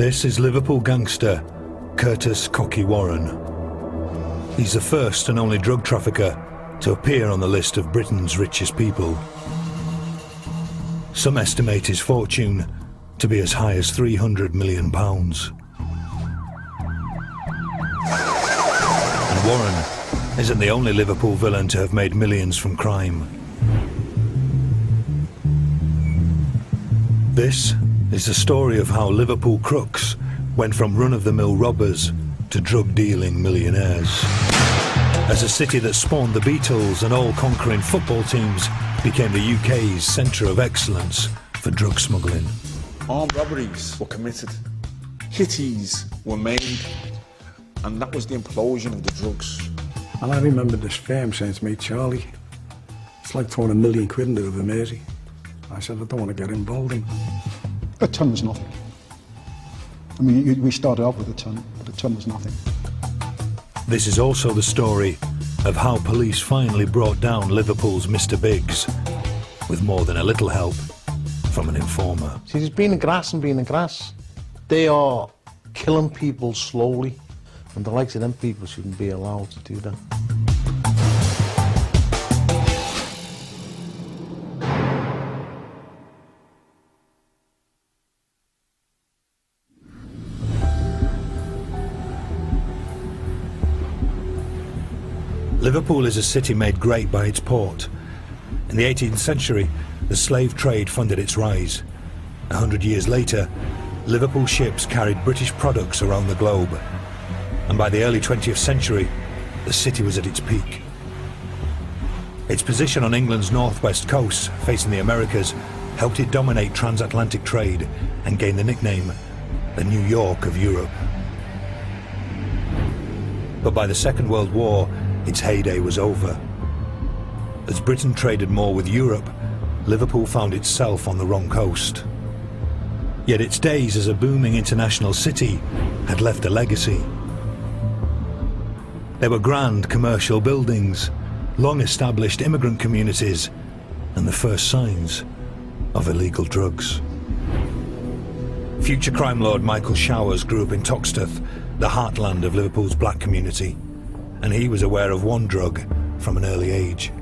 This is Liverpool gangster Curtis "Cocky" Warren. He's the first and only drug trafficker to appear on the list of Britain's richest people. Some estimate his fortune to be as high as £300 million. And Warren isn't the only Liverpool villain to have made millions from crime. This is the story of how Liverpool crooks went from run-of-the-mill robbers to drug-dealing millionaires. As a city that spawned the Beatles and all-conquering football teams became the UK's centre of excellence for drug smuggling. Armed robberies were committed, hitties were made, and that was the implosion of the drugs. And I remember this firm saying to me, "Charlie, it's like throwing £1 million into the Mersey." I said, "I don't want to get involved in it." A ton was nothing. I mean, we started off with a ton, but a ton was nothing. This is also the story of how police finally brought down Liverpool's Mr. Biggs, with more than a little help from an informer. See, there's being grass and being in grass. They are killing people slowly, and the likes of them people shouldn't be allowed to do that. Liverpool is a city made great by its port. In the 18th century, the slave trade funded its rise. 100 years later, Liverpool ships carried British products around the globe. And by the early 20th century, the city was at its peak. Its position on England's northwest coast, facing the Americas, helped it dominate transatlantic trade and gain the nickname, the New York of Europe. But by the Second World War, its heyday was over. As Britain traded more with Europe, Liverpool found itself on the wrong coast. Yet its days as a booming international city had left a legacy. There were grand commercial buildings, long-established immigrant communities, and the first signs of illegal drugs. Future crime lord Michael Showers grew up in Toxteth, the heartland of Liverpool's black community, and he was aware of one drug from an early age.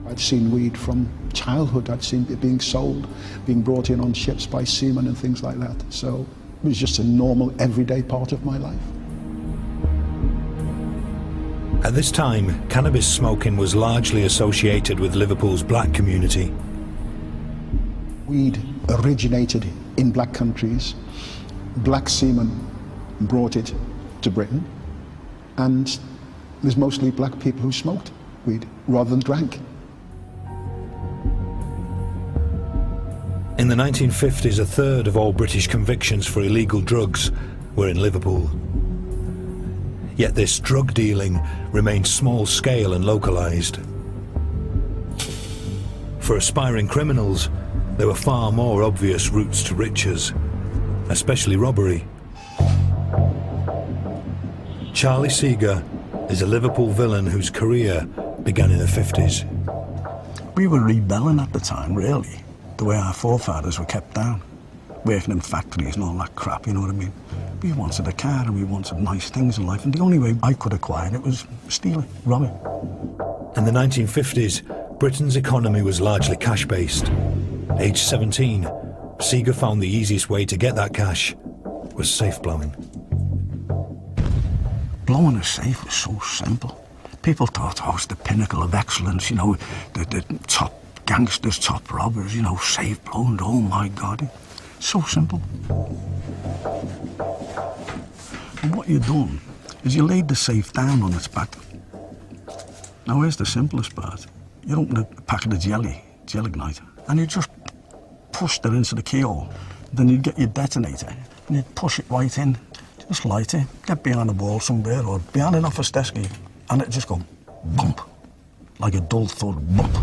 I'd seen weed from childhood. I'd seen it being sold, being brought in on ships by seamen and things like that. So it was just a normal, everyday part of my life. At this time, cannabis smoking was largely associated with Liverpool's black community. Weed originated in black countries. Black seamen brought it to Britain, and there's mostly black people who smoked weed rather than drank. In the 1950s, a third of all British convictions for illegal drugs were in Liverpool. Yet this drug dealing remained small-scale and localised. For aspiring criminals, there were far more obvious routes to riches, especially robbery. Charlie Seeger is a Liverpool villain whose career began in the 50s. We were rebelling at the time, really, the way our forefathers were kept down, working in factories and all that crap, you know what I mean? We wanted a car and we wanted nice things in life, and the only way I could acquire it was stealing, robbing. In the 1950s, Britain's economy was largely cash-based. Aged 17, Seeger found the easiest way to get that cash was safe blowing. Blowing a safe was so simple. People thought, oh, it's the pinnacle of excellence, you know, the top gangsters, top robbers, you know, safe blowing, oh my God. So simple. And what you done is you laid the safe down on its back. Now here's the simplest part. You open a packet of jelly igniter, and you just pushed it into the keyhole. Then you'd get your detonator, and you'd push it right in. Just light it, get behind a wall somewhere, or behind an office desk even, and it'd just go bump, like a dull thud bump.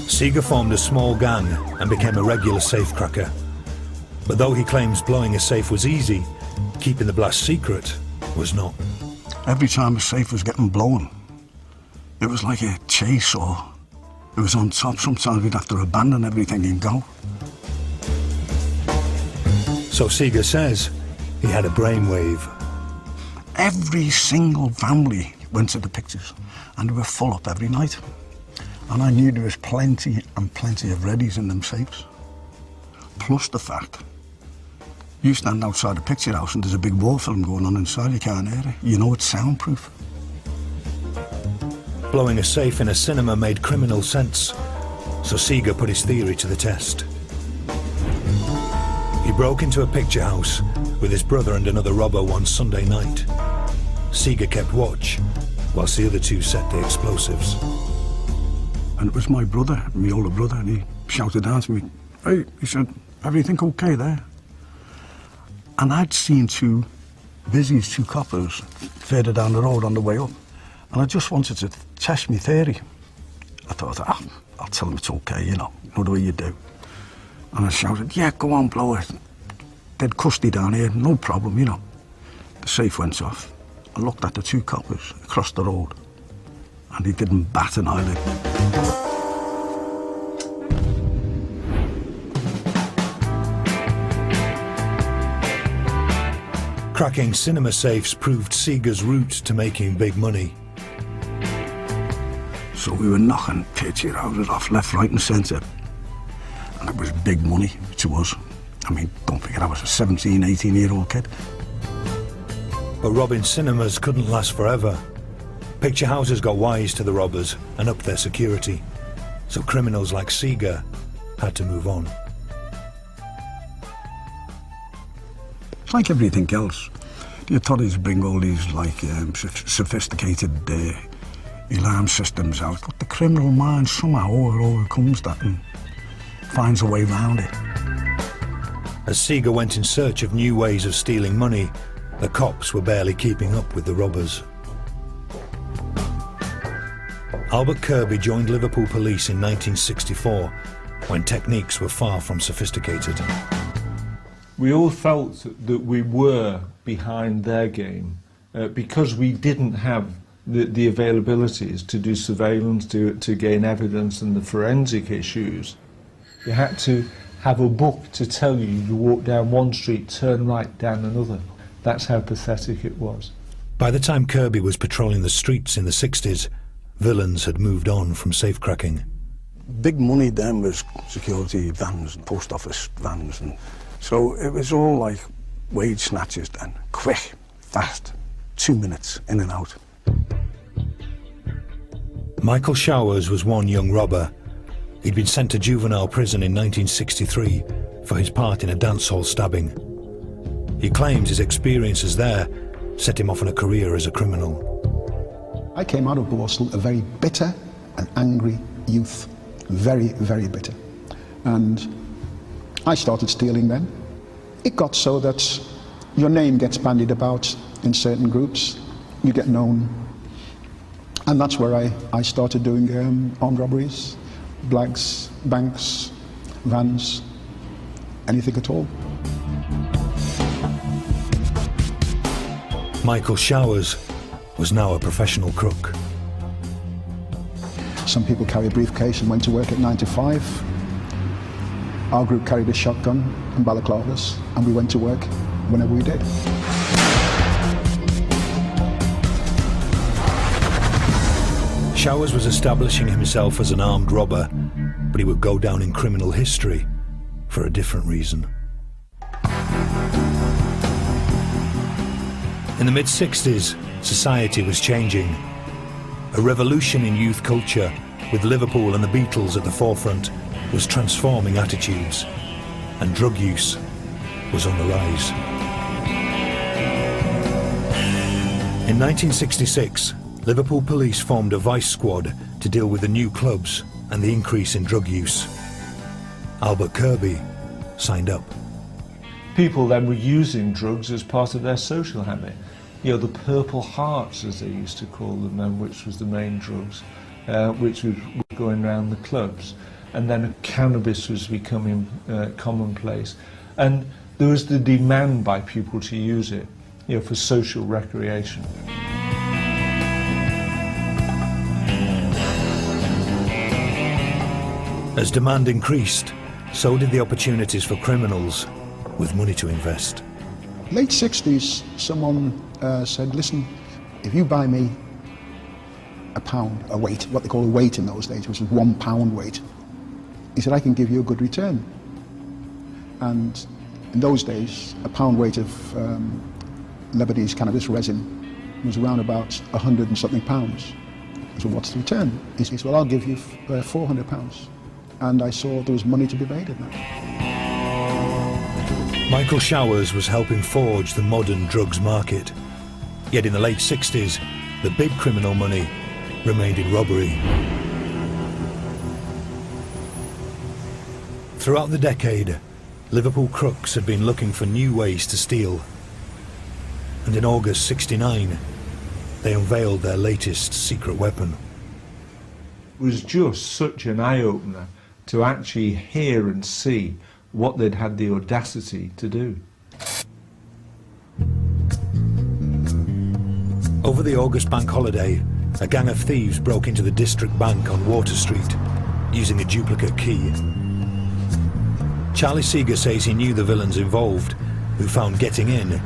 Seeger formed a small gang and became a regular safecracker. But though he claims blowing a safe was easy, keeping the blast secret was not. Every time a safe was getting blown, it was like a chase, or it was on top. Sometimes we'd have to abandon everything and go. So Seeger says he had a brainwave. Every single family went to the pictures, and they were full up every night. And I knew there was plenty and plenty of readies in them safes. Plus the fact, you stand outside a picture house and there's a big war film going on inside, you can't hear it. You know it's soundproof. Blowing a safe in a cinema made criminal sense, so Seeger put his theory to the test. He broke into a picture house with his brother and another robber one Sunday night. Seeger kept watch, whilst the other two set the explosives. And it was my brother, my older brother, and he shouted down to me, "Hey," he said, "everything okay there?" And I'd seen two coppers further down the road on the way up. And I just wanted to test my theory. I thought, I'll tell them it's okay, you know the way you do. And I shouted, "Yeah, go on, blow it. Dead custody down here, no problem, you know." The safe went off. I looked at the two coppers across the road, and he didn't bat an eyelid. Cracking cinema safes proved Seeger's route to making big money. So we were knocking picture houses off left, right and centre. And it was big money to us. I mean, don't forget, I was a 17, 18-year-old kid. But robbing cinemas couldn't last forever. Picture houses got wise to the robbers and upped their security. So criminals like Seeger had to move on. It's like everything else. The authorities bring all these sophisticated alarm systems out, but the criminal mind somehow overcomes that and finds a way around it. As Seeger went in search of new ways of stealing money, the cops were barely keeping up with the robbers. Albert Kirby joined Liverpool police in 1964, when techniques were far from sophisticated. We all felt that we were behind their game because we didn't have the availabilities to do surveillance, to gain evidence and the forensic issues. You had to have a book to tell you walk down one street, turn right down another. That's how pathetic it was. By the time Kirby was patrolling the streets in the 60s, villains had moved on from safecracking. Big money then was security vans and post office vans, and so it was all like wage snatchers then. Quick, fast, 2 minutes in and out. Michael Showers was one young robber. He'd been sent to juvenile prison in 1963 for his part in a dance hall stabbing. He claims his experiences there set him off on a career as a criminal. I came out of Borstal a very bitter and angry youth. Very, very bitter. And I started stealing then. It got so that your name gets bandied about in certain groups. You get known. And that's where I started doing armed robberies, blags, banks, vans, anything at all. Michael Showers was now a professional crook. Some people carry a briefcase and went to work at 9 to 5. Our group carried a shotgun and balaclavas, and we went to work whenever we did. Showers was establishing himself as an armed robber, but he would go down in criminal history for a different reason. In the mid-60s, society was changing. A revolution in youth culture, with Liverpool and the Beatles at the forefront, was transforming attitudes, and drug use was on the rise. In 1966, Liverpool police formed a vice squad to deal with the new clubs and the increase in drug use. Albert Kirby signed up. People then were using drugs as part of their social habit. You know, the Purple Hearts, as they used to call them then, which was the main drugs, which was going around the clubs. And then cannabis was becoming commonplace. And there was the demand by people to use it, you know, for social recreation. As demand increased, so did the opportunities for criminals. with money to invest. Late 60s, someone said, listen, if you buy me a pound, a weight, what they call a weight in those days, which was 1 pound weight, he said, I can give you a good return. And in those days, a pound weight of Lebanese cannabis resin was around about 100 and something pounds. So what's the return? He said, well, I'll give you 400 pounds. And I saw there was money to be made in that. Michael Showers was helping forge the modern drugs market. Yet in the late 60s, the big criminal money remained in robbery. Throughout the decade, Liverpool crooks had been looking for new ways to steal. And in August '69, they unveiled their latest secret weapon. It was just such an eye-opener to actually hear and see what they'd had the audacity to do. Over the August bank holiday, a gang of thieves broke into the district bank on Water Street, using a duplicate key. Charlie Seeger says he knew the villains involved, who found getting in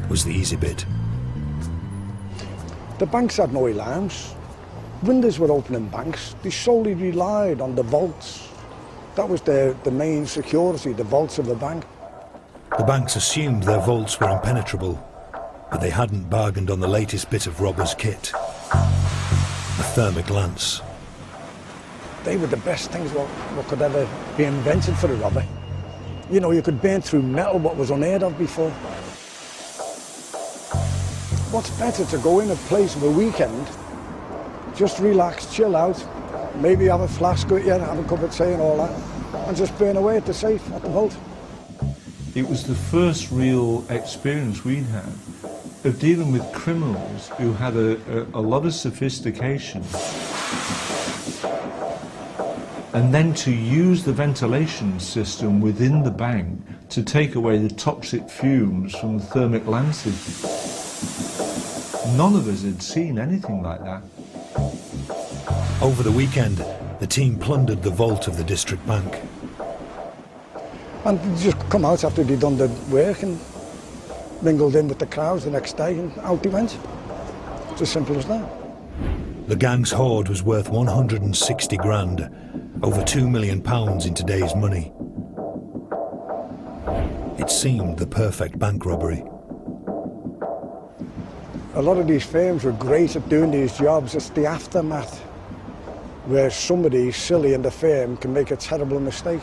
was the easy bit. The banks had no alarms. Windows were open in banks. They solely relied on the vaults. That was the main security, the vaults of the bank. The banks assumed their vaults were impenetrable, but they hadn't bargained on the latest bit of robber's kit, a thermic lance. They were the best things what could ever be invented for a robber. You know, you could burn through metal what was unheard of before. What's better to go in a place of a weekend, just relax, chill out, maybe have a flask with you, have a cup of tea and all that, and just burn away at the safe, at the vault. It was the first real experience we'd had of dealing with criminals who had a lot of sophistication, and then to use the ventilation system within the bank to take away the toxic fumes from the thermic lances. None of us had seen anything like that. Over the weekend, the team plundered the vault of the district bank. And they just come out after they'd done the work and mingled in with the crowds the next day, and out they went. It's as simple as that. The gang's hoard was worth 160 grand, over £2 million in today's money. It seemed the perfect bank robbery. A lot of these firms were great at doing these jobs. It's the aftermath where somebody silly in the firm can make a terrible mistake.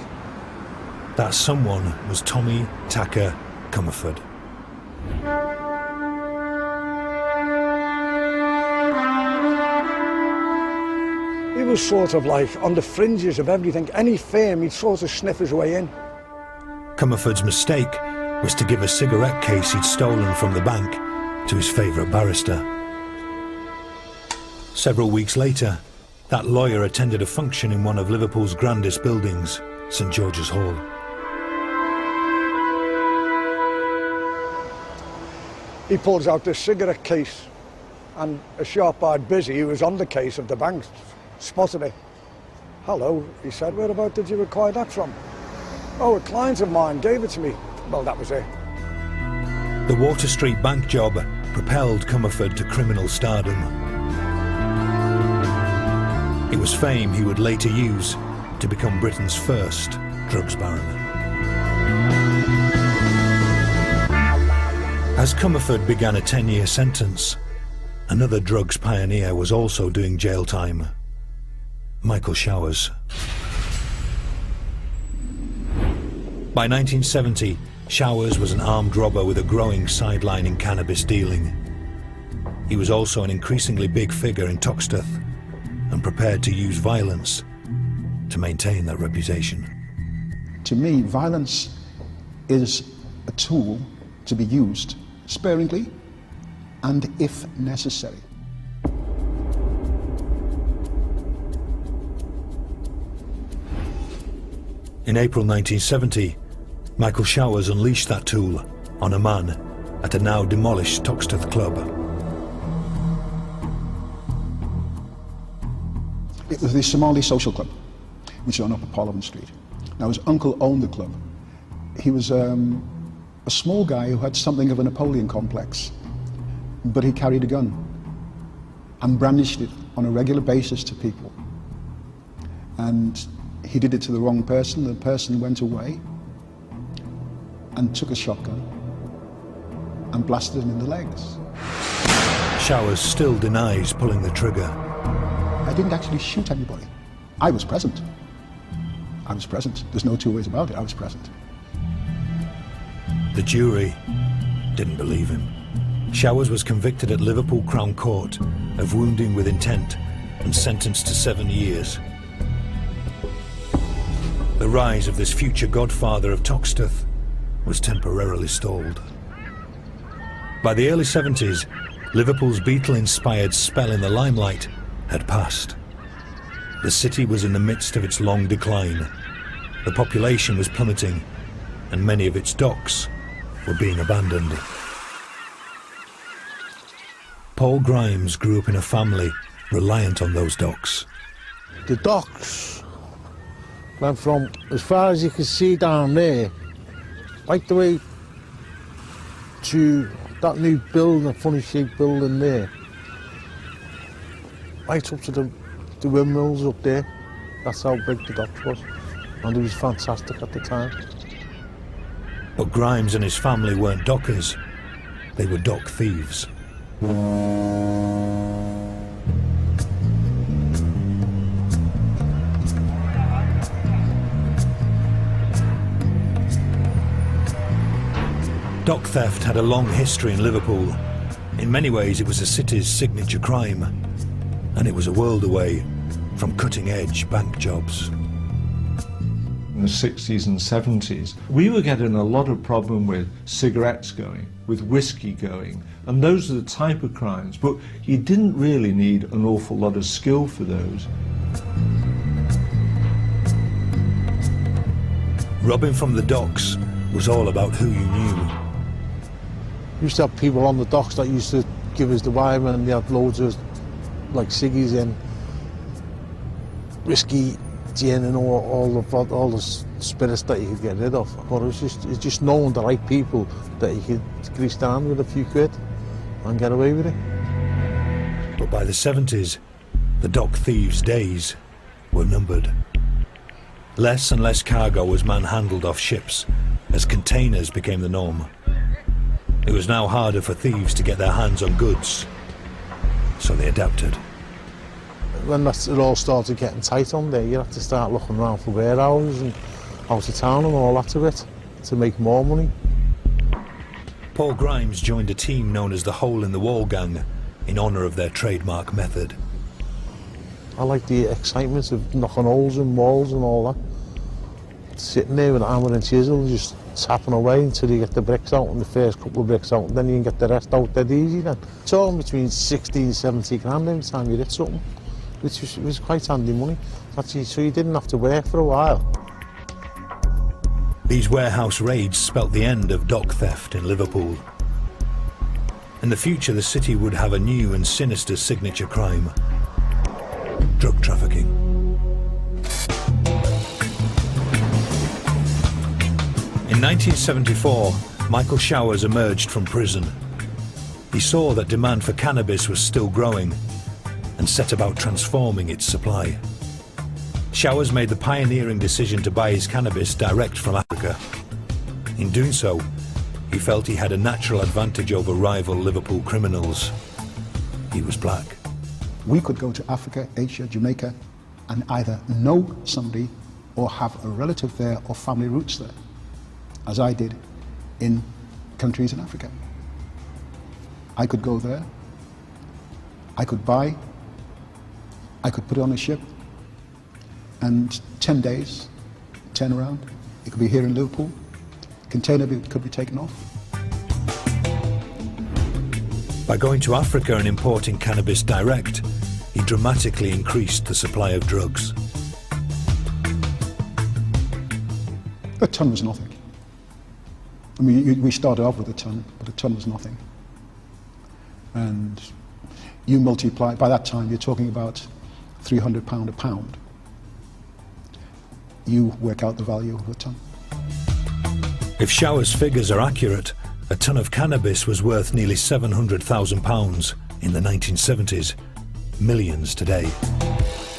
That someone was Tommy Tacker Comerford. He was sort of like on the fringes of everything. Any firm, he'd sort of sniff his way in. Comerford's mistake was to give a cigarette case he'd stolen from the bank to his favourite barrister. Several weeks later, that lawyer attended a function in one of Liverpool's grandest buildings, St George's Hall. He pulls out this cigarette case, and a sharp-eyed busy who was on the case of the bank spotted it. Hello, he said, whereabout did you acquire that from? Oh, a client of mine gave it to me. Well, that was it. The Water Street bank job propelled Comerford to criminal stardom. It was fame he would later use to become Britain's first drugs baron. As Comerford began a 10-year sentence, another drugs pioneer was also doing jail time. Michael Showers. By 1970, Showers was an armed robber with a growing sideline in cannabis dealing. He was also an increasingly big figure in Toxteth and prepared to use violence to maintain that reputation. To me, violence is a tool to be used sparingly and if necessary. In April 1970, Michael Showers unleashed that tool on a man at a now demolished Toxteth club. It was the Somali Social Club, which is on Upper Parliament Street. Now, his uncle owned the club. He was a small guy who had something of a Napoleon complex, but he carried a gun and brandished it on a regular basis to people. And he did it to the wrong person. The person went away and took a shotgun and blasted him in the legs. Showers still denies pulling the trigger. I didn't actually shoot anybody. I was present. I was present. There's no two ways about it. I was present. The jury didn't believe him. Showers was convicted at Liverpool Crown Court of wounding with intent and sentenced to 7 years. The rise of this future godfather of Toxteth was temporarily stalled. By the early 70s, Liverpool's Beatle-inspired spell in the limelight had passed. The city was in the midst of its long decline. The population was plummeting, and many of its docks were being abandoned. Paul Grimes grew up in a family reliant on those docks. The docks went from as far as you could see down there, right the way to that new building, a funny shaped building there, right up to the windmills up there. That's how big the docks was, and it was fantastic at the time. But Grimes and his family weren't dockers, they were dock thieves. Dock theft had a long history in Liverpool. In many ways it was the city's signature crime, and it was a world away from cutting-edge bank jobs. In the 60s and 70s, we were getting a lot of problem with cigarettes going, with whiskey going, and those are the type of crimes, but you didn't really need an awful lot of skill for those. Robbing from the docks was all about who you knew. We used to have people on the docks that used to give us the wine, and they had loads of like ciggies and whiskey, gin, and all the spirits that you could get rid of. But it's just knowing the right people that you could grease down with a few quid and get away with it. But by the 70s, the dock thieves' days were numbered. Less and less cargo was manhandled off ships as containers became the norm. It was now harder for thieves to get their hands on goods, so they adapted. When it all started getting tight on there, you had to start looking around for warehouses and out of town and all that of it to make more money. Paul Grimes joined a team known as the Hole in the Wall Gang in honour of their trademark method. I like the excitement of knocking holes in walls and all that. Sitting there with a hammer and chisel and just tapping away until you get the bricks out, and the first couple of bricks out, and then you can get the rest out dead easy then. It's all between 60 and 70 grand every time you hit something, which was quite handy money. Actually, so you didn't have to work for a while. These warehouse raids spelt the end of dock theft in Liverpool. In the future, the city would have a new and sinister signature crime: drug trafficking. In 1974, Michael Showers emerged from prison. He saw that demand for cannabis was still growing and set about transforming its supply. Showers made the pioneering decision to buy his cannabis direct from Africa. In doing so, he felt he had a natural advantage over rival Liverpool criminals. He was black. We could go to Africa, Asia, Jamaica, and either know somebody or have a relative there or family roots there, as I did in countries in Africa. I could go there, I could buy, I could put it on a ship, and 10 days, turn around, it could be here in Liverpool, container could be taken off. By going to Africa and importing cannabis direct, he dramatically increased the supply of drugs. A ton was nothing. I mean, we started off with a ton, but a ton was nothing. And you multiply, by that time you're talking about £300 a pound. You work out the value of a ton. If Shower's figures are accurate, a ton of cannabis was worth nearly £700,000 in the 1970s, millions today.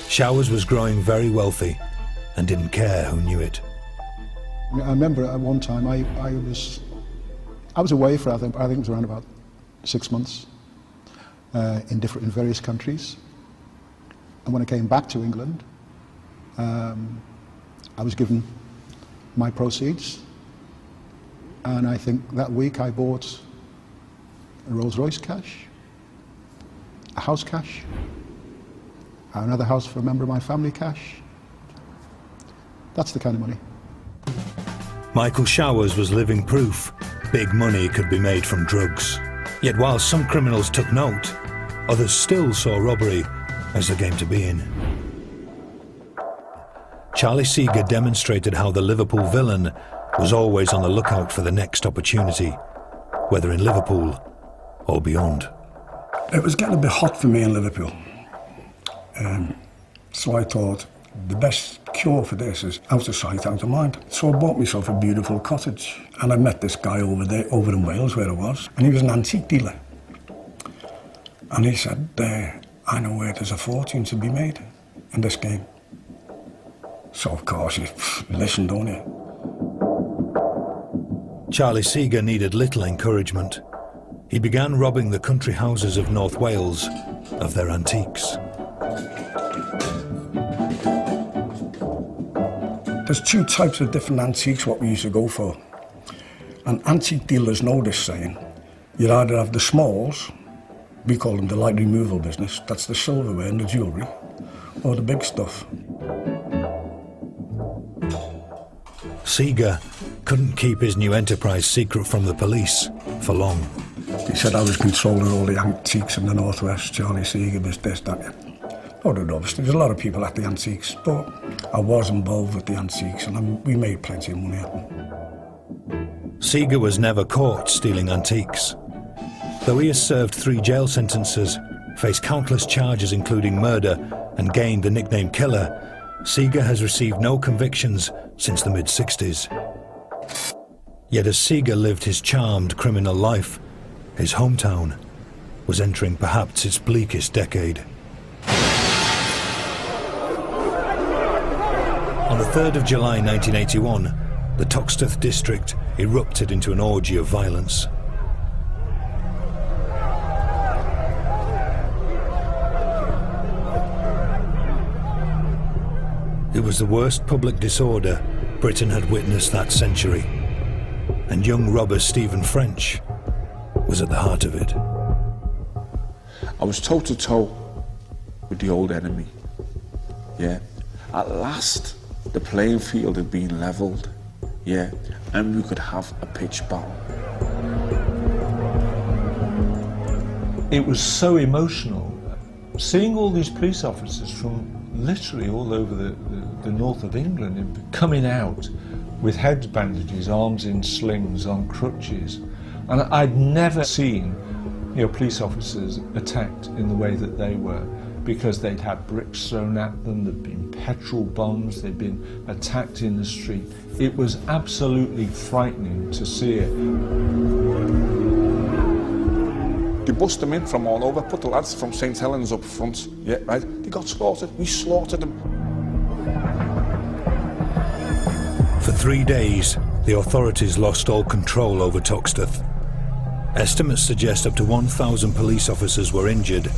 Showers was growing very wealthy and didn't care who knew it. I remember at one time I was away for I think it was around about 6 months in various countries, and when I came back to England, I was given my proceeds, and I think that week I bought a Rolls Royce cash, a house cash, another house for a member of my family cash. That's the kind of money. Michael Showers was living proof big money could be made from drugs. Yet while some criminals took note, others still saw robbery as the game to be in. Charlie Seeger demonstrated how the Liverpool villain was always on the lookout for the next opportunity, whether in Liverpool or beyond. It was getting a bit hot for me in Liverpool. So I thought the best cure for this is out of sight, out of mind. So I bought myself a beautiful cottage, and I met this guy over in Wales where I was, and he was an antique dealer. And he said, I know where there's a fortune to be made in this game. So of course you listen, don't you? Charlie Seeger needed little encouragement. He began robbing the country houses of North Wales of their antiques. There's two types of different antiques what we used to go for. And antique dealers know this saying. You'd either have the smalls, we call them the light removal business, that's the silverware and the jewellery, or the big stuff. Seeger couldn't keep his new enterprise secret from the police for long. He said I was controlling all the antiques in the Northwest, Charlie Seeger was this, that. Obviously, there's a lot of people at the antiques, but I was involved with the antiques and we made plenty of money at them. Seeger was never caught stealing antiques. Though he has served 3 jail sentences, faced countless charges including murder, and gained the nickname Killer, Seeger has received no convictions since the mid-60s. Yet as Seeger lived his charmed criminal life, his hometown was entering perhaps its bleakest decade. On the 3rd of July 1981, the Toxteth district erupted into an orgy of violence. It was the worst public disorder Britain had witnessed that century, and young robber Stephen French was at the heart of it. I was toe to toe with the old enemy. Yeah. At last, the playing field had been levelled. Yeah. And we could have a pitch battle. It was so emotional. Seeing all these police officers from literally all over the north of England coming out with head bandages, arms in slings, on crutches. And I'd never seen, police officers attacked in the way that they were, because they'd had bricks thrown at them, there'd been petrol bombs, they'd been attacked in the street. It was absolutely frightening to see it. They bust them in from all over, put the lads from St. Helens up front, yeah, right? They got slaughtered, we slaughtered them. For 3 days, the authorities lost all control over Toxteth. Estimates suggest up to 1,000 police officers were injured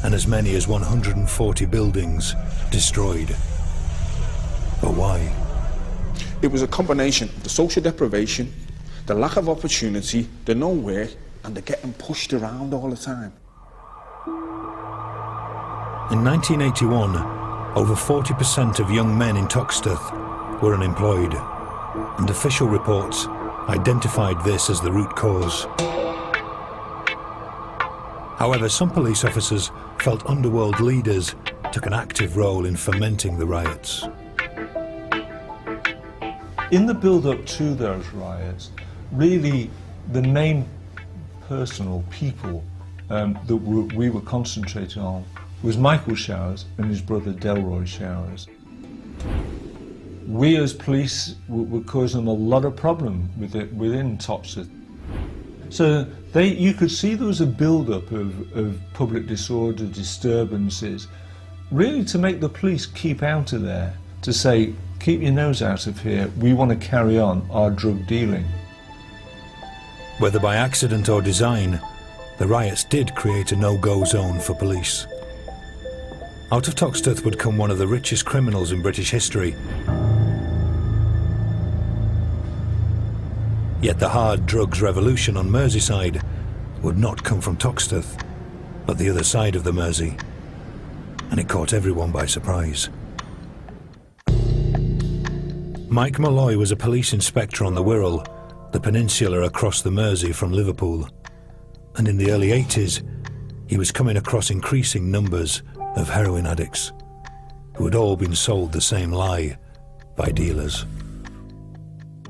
and as many as 140 buildings destroyed. But why? It was a combination of the social deprivation, the lack of opportunity, the nowhere, and they're getting pushed around all the time. In 1981, over 40% of young men in Toxteth were unemployed, and official reports identified this as the root cause. However, some police officers felt Underworld leaders took an active role in fomenting the riots. In the build-up to those riots, really the main person or people that we were concentrating on was Michael Showers and his brother Delroy Showers. we as police were causing a lot of problem within Topsett. So you could see there was a build-up of public disorder, disturbances, really to make the police keep out of there, to say, keep your nose out of here, we want to carry on our drug dealing. Whether by accident or design, the riots did create a no-go zone for police. Out of Toxteth would come one of the richest criminals in British history. Yet the hard drugs revolution on Merseyside would not come from Toxteth, but the other side of the Mersey. And it caught everyone by surprise. Mike Malloy was a police inspector on the Wirral, the peninsula across the Mersey from Liverpool. And in the early 80s, he was coming across increasing numbers of heroin addicts who had all been sold the same lie by dealers.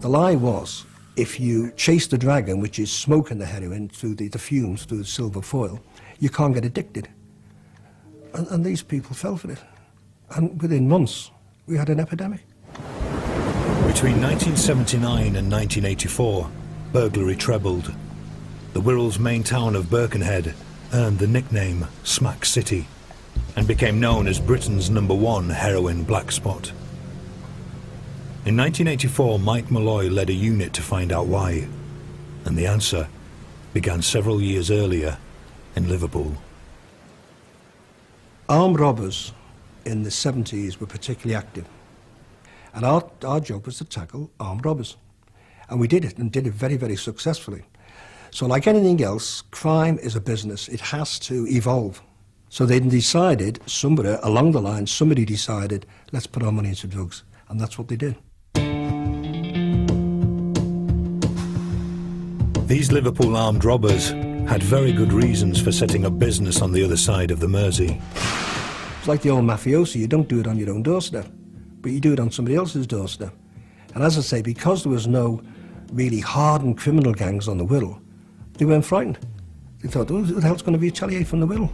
The lie was, if you chase the dragon, which is smoking the heroin through the fumes, through the silver foil, you can't get addicted. And these people fell for it. And within months, we had an epidemic. Between 1979 and 1984, burglary trebled. The Wirral's main town of Birkenhead earned the nickname Smack City and became known as Britain's #1 heroin black spot. In 1984, Mike Malloy led a unit to find out why, and the answer began several years earlier in Liverpool. Armed robbers in the 70s were particularly active, and our job was to tackle armed robbers, and we did it, and did it very, very successfully. So like anything else, crime is a business. It has to evolve. So they decided, somebody along the line, somebody decided, let's put our money into drugs, and that's what they did. These Liverpool armed robbers had very good reasons for setting up business on the other side of the Mersey. It's like the old mafiosi, you don't do it on your own doorstep, but you do it on somebody else's doorstep. And as I say, because there was no really hardened criminal gangs on the Wirral, they weren't frightened. They thought, oh, who the hell's going to retaliate from the Wirral?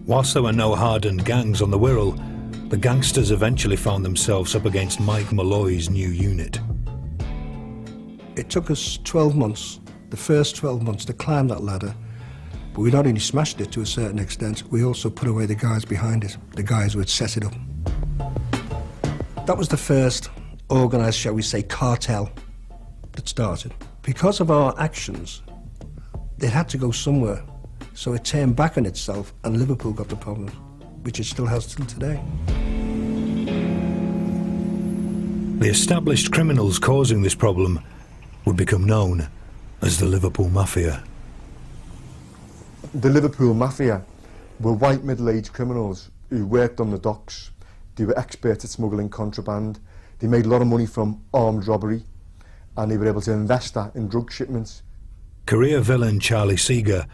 Whilst there were no hardened gangs on the Wirral, the gangsters eventually found themselves up against Mike Malloy's new unit. It took us 12 months, the first 12 months, to climb that ladder. But we not only smashed it to a certain extent, we also put away the guys behind it, the guys who had set it up. That was the first organised, shall we say, cartel that started. Because of our actions, it had to go somewhere. So it turned back on itself, and Liverpool got the problem, which it still has till today. The established criminals causing this problem would become known as the Liverpool Mafia. The Liverpool Mafia were white middle-aged criminals who worked on the docks. They were experts at smuggling contraband. They made a lot of money from armed robbery, and they were able to invest that in drug shipments. Career villain Charlie Seeger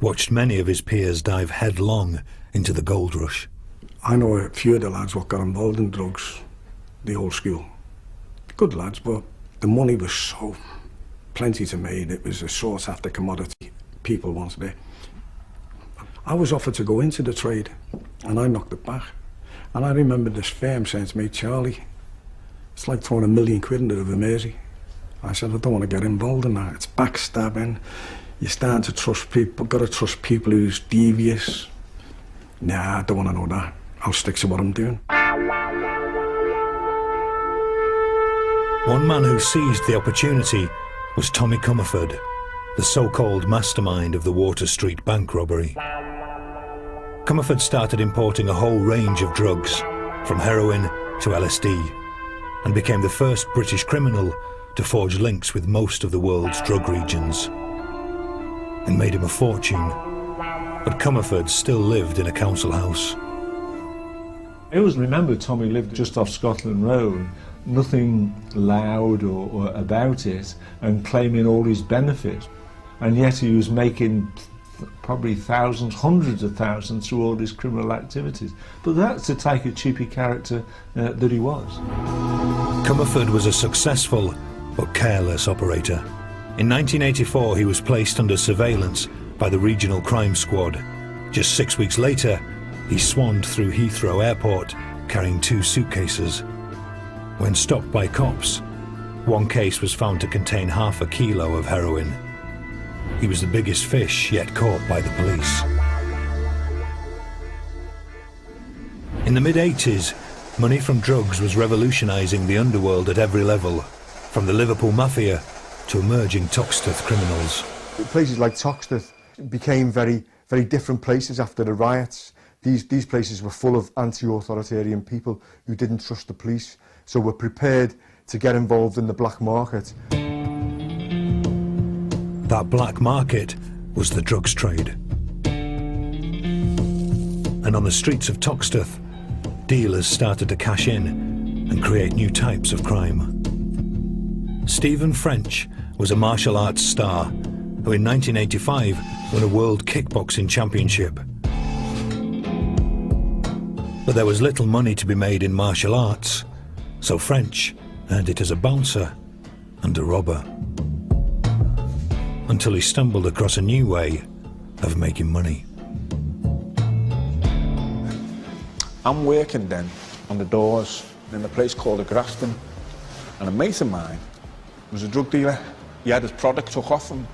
watched many of his peers dive headlong into the gold rush. I know a few of the lads what got involved in drugs, the old school. Good lads, but the money was so plenty to me. It was a sought after commodity. People wanted it. I was offered to go into the trade, and I knocked it back. And I remember this firm saying to me, Charlie, it's like throwing £1 million into the Mersey. I said, I don't want to get involved in that. It's backstabbing. You're starting to trust people. Got to trust people who's devious. Nah, I don't want to know that. I'll stick to what I'm doing. One man who seized the opportunity was Tommy Comerford, the so-called mastermind of the Water Street bank robbery. Comerford started importing a whole range of drugs, from heroin to LSD, and became the first British criminal to forge links with most of the world's drug regions. It made him a fortune, but Comerford still lived in a council house. I always remember Tommy lived just off Scotland Road, nothing loud or about it, and claiming all his benefits. And yet he was making probably thousands, hundreds of thousands through all his criminal activities. But that's to take a cheapy character that he was. Comerford was a successful but careless operator. In 1984 he was placed under surveillance by the Regional Crime Squad. Just 6 weeks later, he swanned through Heathrow Airport carrying 2 suitcases. When stopped by cops, one case was found to contain half a kilo of heroin. He was the biggest fish yet caught by the police. In the mid-80s, money from drugs was revolutionising the underworld at every level, from the Liverpool mafia to emerging Toxteth criminals. Places like Toxteth became very, very different places after the riots. These places were full of anti-authoritarian people who didn't trust the police, so were prepared to get involved in the black market. That black market was the drugs trade. And on the streets of Toxteth, dealers started to cash in and create new types of crime. Stephen French was a martial arts star who in 1985 won a world kickboxing championship. But there was little money to be made in martial arts, so French earned it as a bouncer and a robber. Until he stumbled across a new way of making money. I'm working then on the doors in a place called the Grafton, and a mate of mine was a drug dealer. He had his product took off him,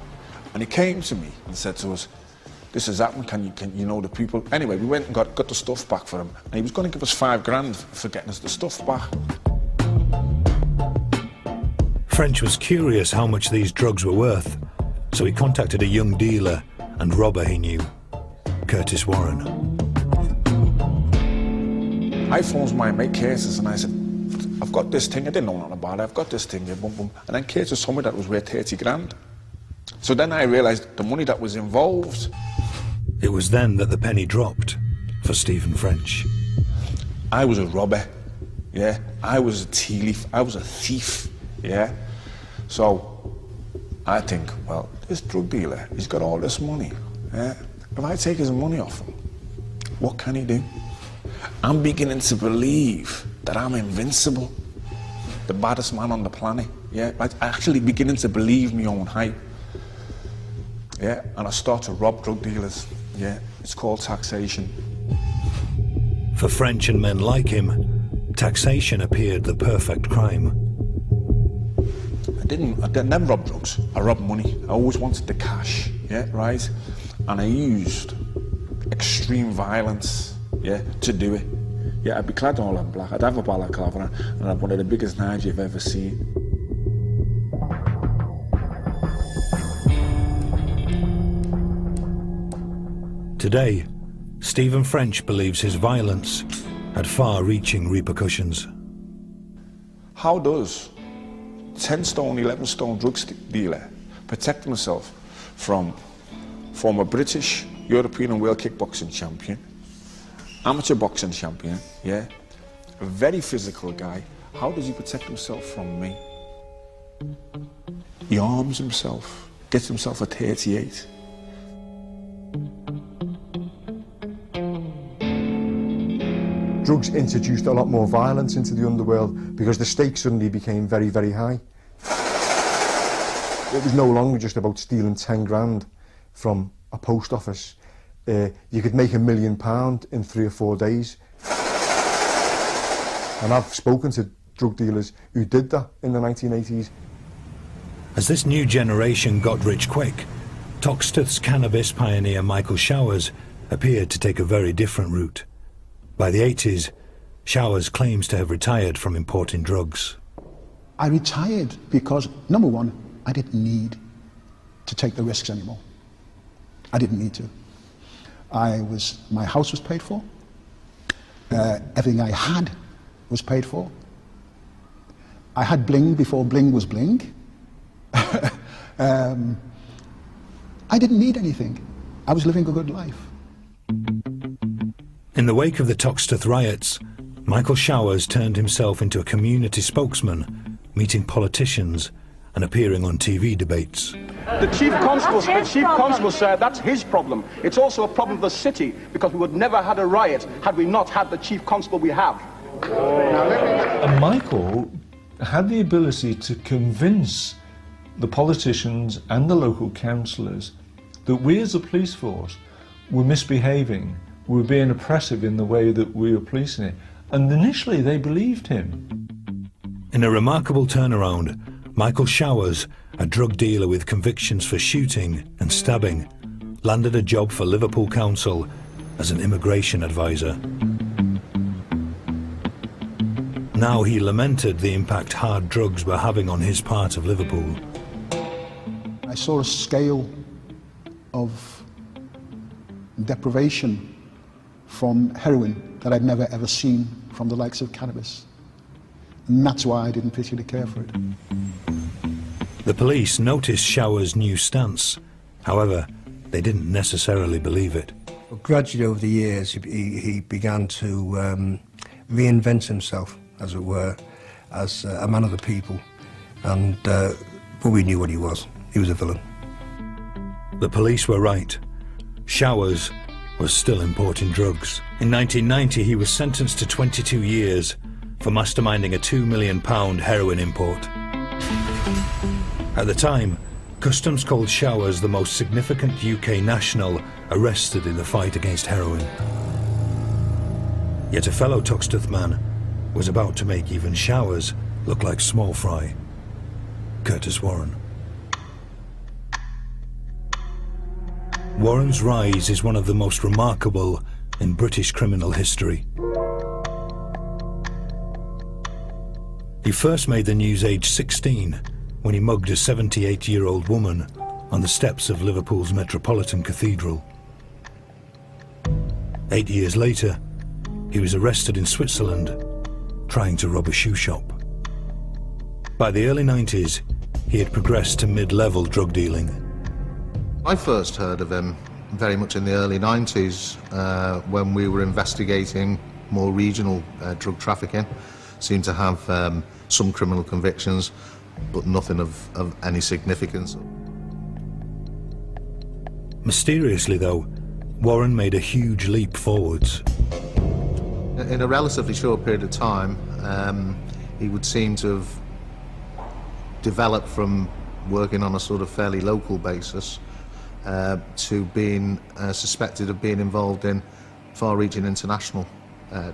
and he came to me and said to us, "This has happened, can you know the people?" Anyway, we went and got the stuff back for him, and he was going to give us £5 for getting us the stuff back. French was curious how much these drugs were worth, so he contacted a young dealer and robber he knew, Curtis Warren. I phoned my mate Curtis and I said, "I've got this thing," I didn't know nothing about it, "I've got this thing, boom, boom." And then Curtis told me that it was worth 30 grand. So then I realised the money that was involved. It was then that the penny dropped for Stephen French. I was a robber, yeah. I was a tea leaf, I was a thief, yeah. So I think, well, this drug dealer, he's got all this money, yeah. If I take his money off him, what can he do? I'm beginning to believe that I'm invincible, the baddest man on the planet, yeah. I'm actually beginning to believe my own hype, yeah. And I start to rob drug dealers, yeah. It's called taxation. For French and men like him, taxation appeared the perfect crime. I never robbed drugs, I robbed money. I always wanted the cash, yeah, right? And I used extreme violence, yeah, to do it. Yeah, I'd be clad all in black, I'd have a balaclava and I'd have one of the biggest knives you've ever seen. Today, Stephen French believes his violence had far-reaching repercussions. How does 10 stone, 11 stone drug dealer protect himself from former British, European and world kickboxing champion, amateur boxing champion, yeah, a very physical guy? How does he protect himself from me? He arms himself, gets himself a 38. Drugs introduced a lot more violence into the underworld because the stakes suddenly became very, very high. It was no longer just about stealing 10 grand from a post office. You could make £1 million in 3 or 4 days. And I've spoken to drug dealers who did that in the 1980s. As this new generation got rich quick, Toxteth's cannabis pioneer Michael Showers appeared to take a very different route. By the 80s, Showers claims to have retired from importing drugs. I retired because, number one, I didn't need to take the risks anymore. I didn't need to. My house was paid for. Everything I had was paid for. I had bling before bling was bling. I didn't need anything. I was living a good life. In the wake of the Toxteth riots, Michael Showers turned himself into a community spokesman, meeting politicians and appearing on TV debates. The chief constable said that's his problem. It's also a problem of the city, because we would never have had a riot had we not had the chief constable we have. And Michael had the ability to convince the politicians and the local councillors that we as a police force were misbehaving, we were being oppressive in the way that we were policing it. And initially they believed him. In a remarkable turnaround, Michael Showers, a drug dealer with convictions for shooting and stabbing, landed a job for Liverpool Council as an immigration advisor. Now he lamented the impact hard drugs were having on his part of Liverpool. I saw a scale of deprivation from heroin that I'd never ever seen from the likes of cannabis. And that's why I didn't particularly care for it. The police noticed Showers' new stance. However, they didn't necessarily believe it. But gradually over the years, he began to reinvent himself, as it were, as a man of the people. And but we knew what he was. He was a villain. The police were right. Showers was still importing drugs. In 1990, he was sentenced to 22 years for masterminding a £2 million heroin import. At the time, Customs called Showers the most significant UK national arrested in the fight against heroin. Yet a fellow Tuxteth man was about to make even Showers look like small fry. Curtis Warren. Warren's rise is one of the most remarkable in British criminal history. He first made the news aged 16 when he mugged a 78-year-old woman on the steps of Liverpool's Metropolitan Cathedral. 8 years later, he was arrested in Switzerland trying to rob a shoe shop. By the early 90s, he had progressed to mid-level drug dealing. I first heard of him very much in the early 90s when we were investigating more regional drug trafficking. Seemed to have some criminal convictions, but nothing of any significance. Mysteriously, though, Warren made a huge leap forwards. In a relatively short period of time, he would seem to have developed from working on a sort of fairly local basis to being suspected of being involved in far-reaching international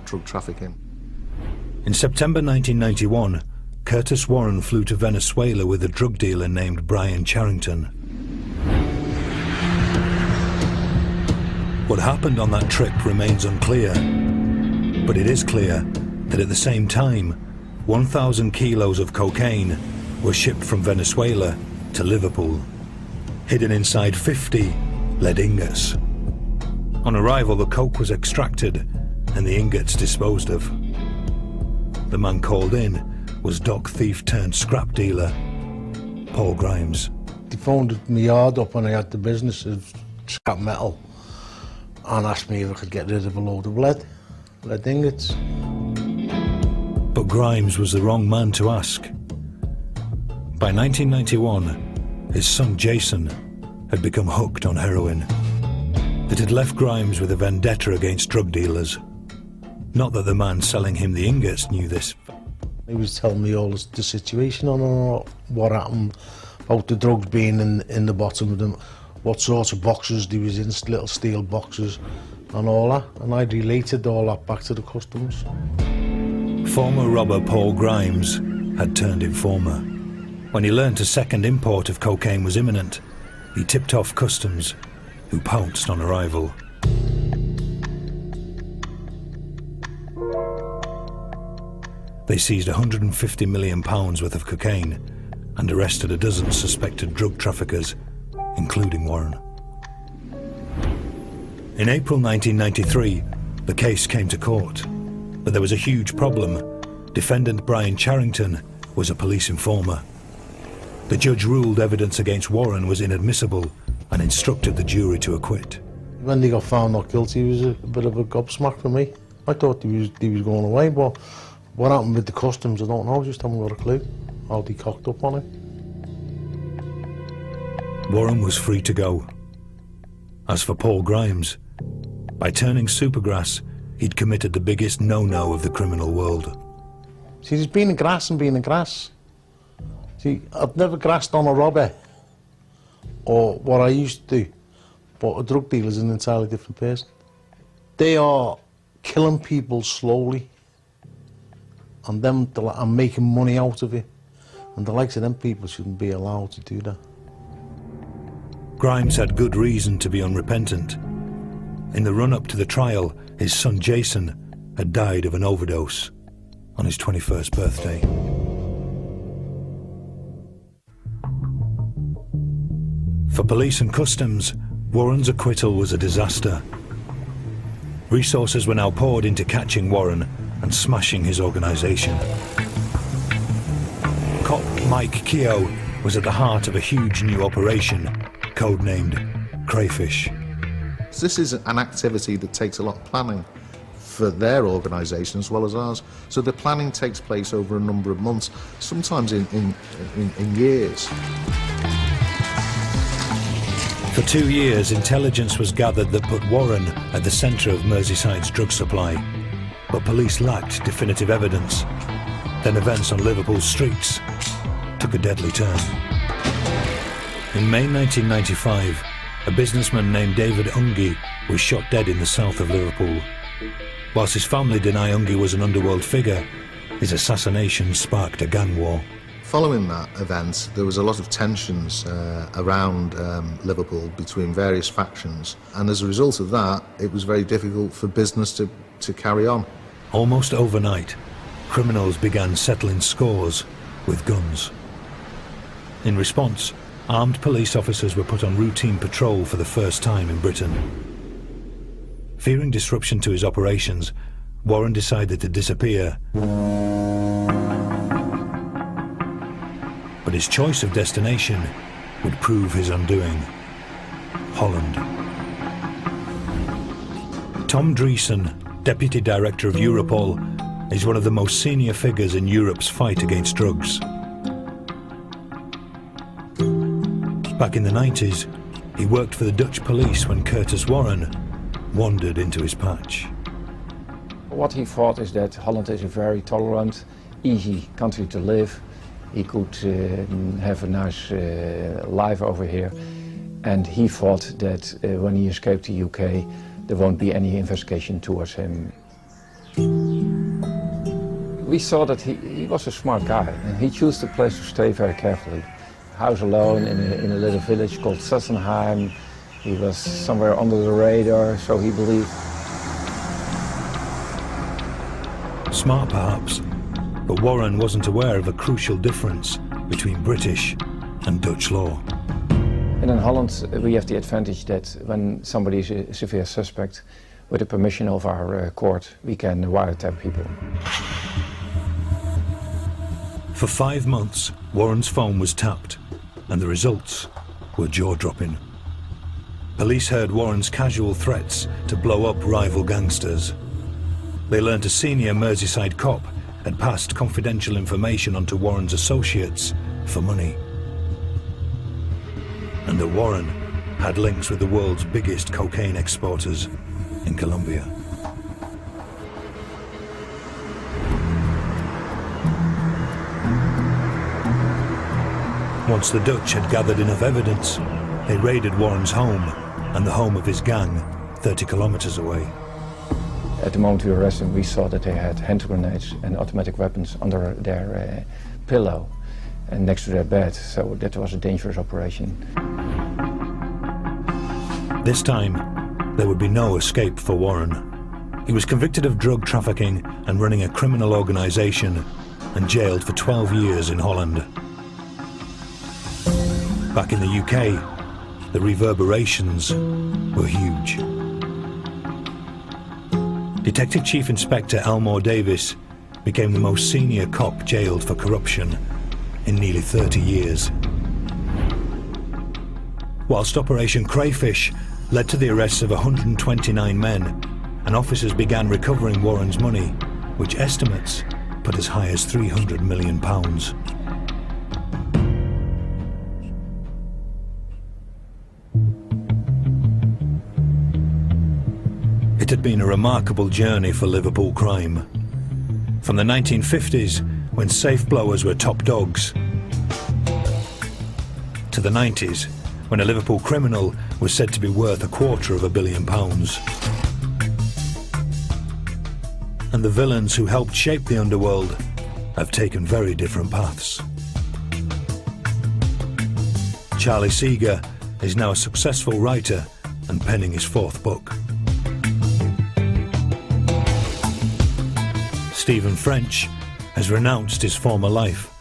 drug trafficking. In September 1991, Curtis Warren flew to Venezuela with a drug dealer named Brian Charrington. What happened on that trip remains unclear, but it is clear that at the same time, 1,000 kilos of cocaine were shipped from Venezuela to Liverpool, hidden inside 50 lead ingots. On arrival, the coke was extracted and the ingots disposed of. The man called in was dock thief turned scrap dealer Paul Grimes. They phoned my yard up when I had the business of scrap metal and asked me if I could get rid of a load of lead ingots. But Grimes was the wrong man to ask. By 1991, his son Jason had become hooked on heroin. It had left Grimes with a vendetta against drug dealers. Not that the man selling him the ingots knew this. He was telling me all the situation on what happened, about the drugs being in the bottom of them, what sort of boxes they was in, little steel boxes and all that, and I related all that back to the customs. Former robber Paul Grimes had turned informer. When he learned a second import of cocaine was imminent, he tipped off customs, who pounced on arrival. They seized £150 million worth of cocaine and arrested a dozen suspected drug traffickers, including Warren. In April 1993, the case came to court, but there was a huge problem. Defendant Brian Charrington was a police informer. The judge ruled evidence against Warren was inadmissible and instructed the jury to acquit. When they got found not guilty, it was a bit of a gobsmack for me. I thought he was going away, but what happened with the customs, I don't know, just haven't got a clue how they cocked up on it. Warren was free to go. As for Paul Grimes, by turning supergrass, he'd committed the biggest no-no of the criminal world. See, there's being a grass and being a grass. See, I've never grassed on a robber, or what I used to do, but a drug dealer is an entirely different person. They are killing people slowly. and I'm making money out of it. And the likes of them people shouldn't be allowed to do that. Grimes had good reason to be unrepentant. In the run-up to the trial, his son Jason had died of an overdose on his 21st birthday. For police and customs, Warren's acquittal was a disaster. Resources were now poured into catching Warren and smashing his organisation. Cop Mike Keogh was at the heart of a huge new operation, codenamed Crayfish. So this is an activity that takes a lot of planning for their organisation as well as ours. So the planning takes place over a number of months, sometimes in years. For 2 years, intelligence was gathered that put Warren at the centre of Merseyside's drug supply, but police lacked definitive evidence. Then events on Liverpool's streets took a deadly turn. In May 1995, a businessman named David Ungi was shot dead in the south of Liverpool. Whilst his family deny Ungi was an underworld figure, his assassination sparked a gang war. Following that event, there was a lot of tensions around Liverpool between various factions, and as a result of that, it was very difficult for business to carry on. Almost overnight, criminals began settling scores with guns. In response, armed police officers were put on routine patrol for the first time in Britain. Fearing disruption to his operations, Warren decided to disappear. But his choice of destination would prove his undoing. Holland. Tom Dreesen, Deputy Director of Europol, is one of the most senior figures in Europe's fight against drugs. Back in the 90s, he worked for the Dutch police when Curtis Warren wandered into his patch. What he thought is that Holland is a very tolerant, easy country to live. He could have a nice life over here. And he thought that when he escaped the UK, there won't be any investigation towards him. We saw that he was a smart guy, and he chose the place to stay very carefully. House alone in a little village called Sassenheim. He was somewhere under the radar, so he believed. Smart perhaps, but Warren wasn't aware of a crucial difference between British and Dutch law. And in Holland, we have the advantage that when somebody is a severe suspect, with the permission of our court, we can wiretap people. For 5 months, Warren's phone was tapped, and the results were jaw-dropping. Police heard Warren's casual threats to blow up rival gangsters. They learned a senior Merseyside cop had passed confidential information onto Warren's associates for money. And that Warren had links with the world's biggest cocaine exporters in Colombia. Once the Dutch had gathered enough evidence, they raided Warren's home and the home of his gang 30 kilometers away. At the moment we arrested him, we saw that they had hand grenades and automatic weapons under their pillow and next to their bed, so that was a dangerous operation. This time, there would be no escape for Warren. He was convicted of drug trafficking and running a criminal organization and jailed for 12 years in Holland. Back in the UK, the reverberations were huge. Detective Chief Inspector Elmore Davis became the most senior cop jailed for corruption in nearly 30 years. Whilst Operation Crayfish led to the arrests of 129 men, and officers began recovering Warren's money, which estimates put as high as £300 million. It had been a remarkable journey for Liverpool crime. From the 1950s, when safe blowers were top dogs, to the 90s, when a Liverpool criminal was said to be worth £250 million. And the villains who helped shape the underworld have taken very different paths. Charlie Seeger is now a successful writer and penning his 4th book. Stephen French has renounced his former life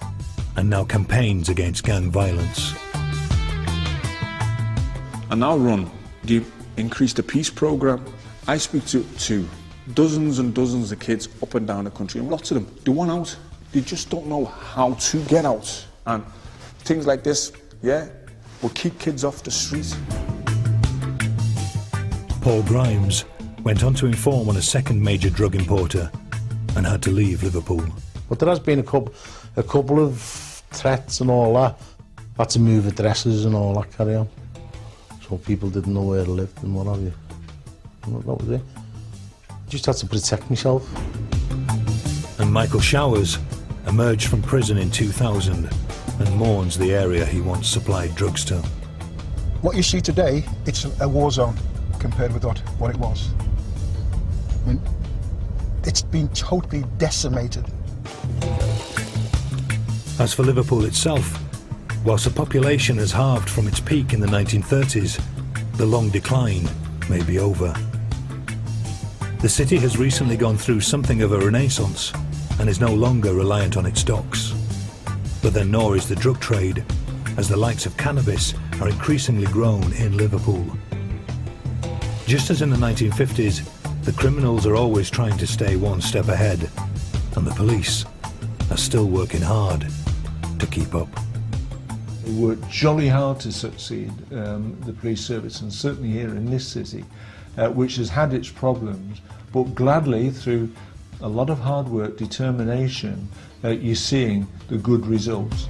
and now campaigns against gang violence. I now run the Increase the Peace program. I speak to dozens and dozens of kids up and down the country, and lots of them, they want out. They just don't know how to get out. And things like this, yeah, will keep kids off the street. Paul Grimes went on to inform on a second major drug importer and had to leave Liverpool. But there has been a couple of threats and all that. Had to move addresses and all that carry on. So people didn't know where I lived and what have you. And that was it. Just had to protect myself. And Michael Showers emerged from prison in 2000 and mourns the area he once supplied drugs to. What you see today, it's a war zone compared with what it was. I mean, it's been totally decimated. As for Liverpool itself, whilst the population has halved from its peak in the 1930s, the long decline may be over. The city has recently gone through something of a renaissance and is no longer reliant on its docks. But then nor is the drug trade, as the likes of cannabis are increasingly grown in Liverpool. Just as in the 1950s, the criminals are always trying to stay one step ahead, and the police are still working hard to keep up. They work jolly hard to succeed, the police service, and certainly here in this city, which has had its problems, but gladly, through a lot of hard work, determination, you're seeing the good results.